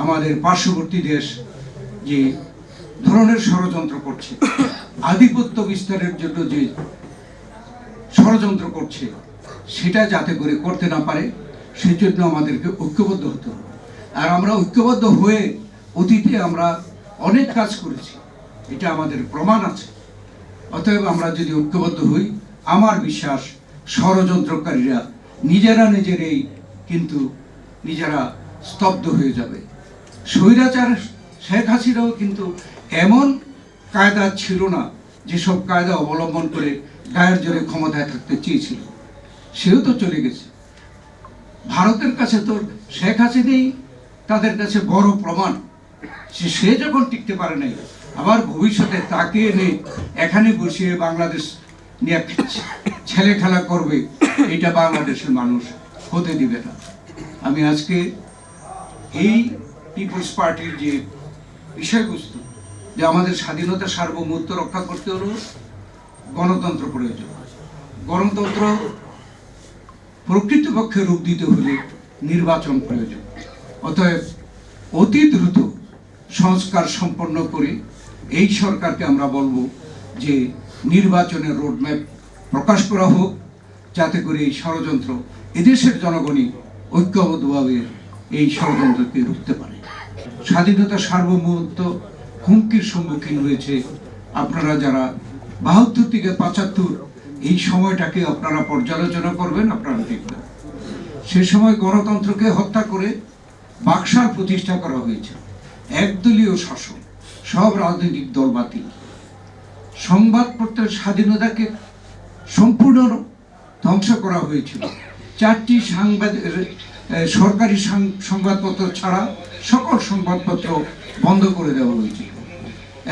আমাদের পার্শ্ববর্তী দেশ যে ধরনের ষড়যন্ত্র করছে, আধিপত্য বিস্তারের জন্য যে ষড়যন্ত্র করছে, সেটা যাতে করে করতে না পারে সেজন্য আমাদেরকে ঐক্যবদ্ধ হতে হবে। আর আমরা ঐক্যবদ্ধ হয়ে অতীতে আমরা অনেক কাজ করেছি, এটা আমাদের প্রমাণ আছে। অতএব আমরা যদি ঐক্যবদ্ধ হই, আমার বিশ্বাস ষড়যন্ত্রকারীরা নিজেরাই কিন্তু নিজেরা স্তব্ধ হয়ে যাবে। স্বৈরাচার শেখ হাসিনাও কিন্তু এমন কায়দা ছিল না যেসব কায়দা অবলম্বন করে গায়ের জোরে ক্ষমতায় থাকতে চেয়েছিল, সেও তো চলে গেছে। ভারতের কাছে তো শেখ হাসিনাই তাদের কাছে বড় প্রমাণ। সে যখন টিকতে পারে নাই, আবার ভবিষ্যতে তাকে এনে এখানে বসিয়ে বাংলাদেশ নিয়ে ছেলে খেলা করবে, এটা বাংলাদেশের মানুষ হতে দিবে না। আমি আজকে এই পিপলস পার্টির যে বিষয়বস্তু, যে আমাদের স্বাধীনতা সার্বভৌমত্ব রক্ষা করতে হলো গণতন্ত্র প্রয়োজন। গণতন্ত্র প্রকৃতপক্ষে রূপ দিতে হলে নির্বাচন প্রয়োজন। অতএব অতি দ্রুত সংস্কার সম্পন্ন করে এই সরকারকে আমরা বলবো যে নির্বাচনের রোডম্যাপ প্রকাশ করা হোক, যাতে করে এই ষড়যন্ত্র এদেশের জনগণই ঐক্যবদ্ধভাবে এই ষড়যন্ত্রকে রুখতে পারে। স্বাধীনতা সার্বভৌমত্ব হুমকির সম্মুখীন হয়েছে। আপনারা যারা ৭২ থেকে ৭৫ এই সময়টাকে আপনারা পর্যালোচনা করবেন, আপনারা দেখবেন সে সময় গণতন্ত্রকে হত্যা করে বাকশাল প্রতিষ্ঠা করা হয়েছে, একদলীয় শাসন, সব রাজনৈতিক দল বাতিল, সংবাদপত্রের স্বাধীনতাকে সম্পূর্ণ ধ্বংস করা হয়েছিল। 4টি সরকারি সংবাদপত্র ছাড়া সকল সংবাদপত্র বন্ধ করে দেওয়া হয়েছিল।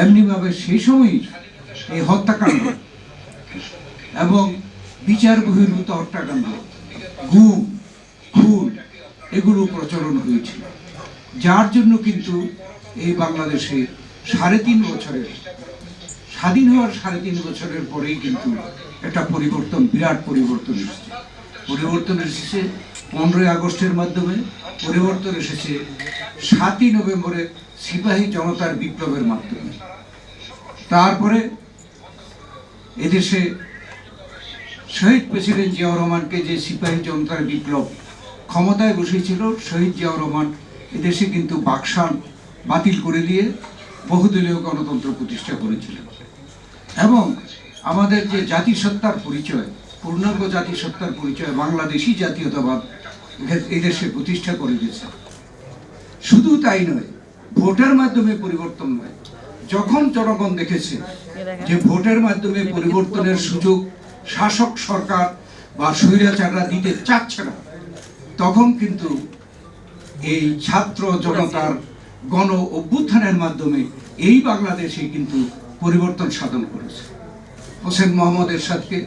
এমনিভাবে সেই সময়ই এই হত্যাকাণ্ড এবং বিচার বহির্ভূত হত্যাকাণ্ড, গুম, খুন এগুলো প্রচলন হয়েছিল, যার জন্য কিন্তু এই বাংলাদেশে 3.5 বছরের স্বাধীন হওয়ার 3.5 বছরের পরেই কিন্তু একটা পরিবর্তন, বিরাট পরিবর্তন এসেছে। পরিবর্তন এসেছে 15ই আগস্টের মাধ্যমে, পরিবর্তন এসেছে 7ই নভেম্বরে সিপাহী জনতার বিপ্লবের মাধ্যমে। তারপরে এদেশে শহীদ প্রেসিডেন্ট জিয়াউর রহমানকে যে সিপাহী জনতার বিপ্লব ক্ষমতায় বসেছিল, শহীদ জিয়াউর রহমান এদেশে কিন্তু বাকশাল বাতিল করে দিয়ে বহুদলীয় গণতন্ত্র প্রতিষ্ঠা করেছিলেন এবং আমাদের যে জাতিসত্তার পরিচয়, পূর্ণাঙ্গ জাতিসত্তার পরিচয়, বাংলাদেশি জাতীয়তাবাদ এদেশে প্রতিষ্ঠা করে দিয়েছে। শুধু তাই নয়, ভোটের মাধ্যমে পরিবর্তন নয়, যখন জনগণ দেখেছে যে ভোটের মাধ্যমে পরিবর্তনের সুযোগ শাসক সরকার বা স্বৈরাচাররা দিতে চাচ্ছে না, তখন কিন্তু এই ছাত্র জনতার গণ অভ্যুত্থানের মাধ্যমে এই বাংলাদেশে কিন্তু পরিবর্তন সাধন করেছে। হোসেন মোহাম্মদ এরশাদকে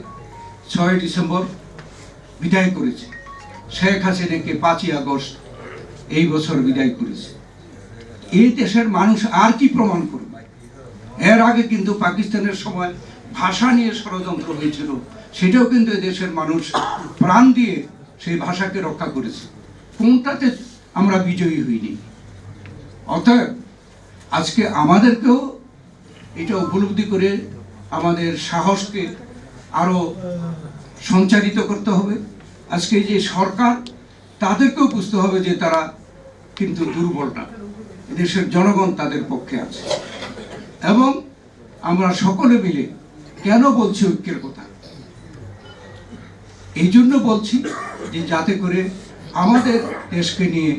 6 ডিসেম্বর বিদায় করেছে, শেখ হাসিনাকে 5ই আগস্ট এই বছর বিদায় করেছে। এই দেশের মানুষ আর কি প্রমাণ করবে? এর আগে কিন্তু পাকিস্তানের সময় ভাষা নিয়ে ষড়যন্ত্র হয়েছিল, সেটাও কিন্তু দেশের মানুষ প্রাণ দিয়ে সেই ভাষাকে রক্ষা করেছে। কোনটাতে আমরা বিজয়ী হইনি? অতএব আজকে আমাদেরকেও এটা উপলব্ধি করে আমাদের সাহসকে আরো সঞ্চারিত করতে হবে। আজকে যে সরকার, তাদেরকেও বুঝতে হবে যে তারা কিন্তু দুর্বল না, দেশের জনগণ তাদের পক্ষে আছে। এবং আমরা সকলে মিলে কেন বলছি ঐক্যের কথা? এই জন্য বলছি যে যাতে করে আমাদের দেশকে নিয়ে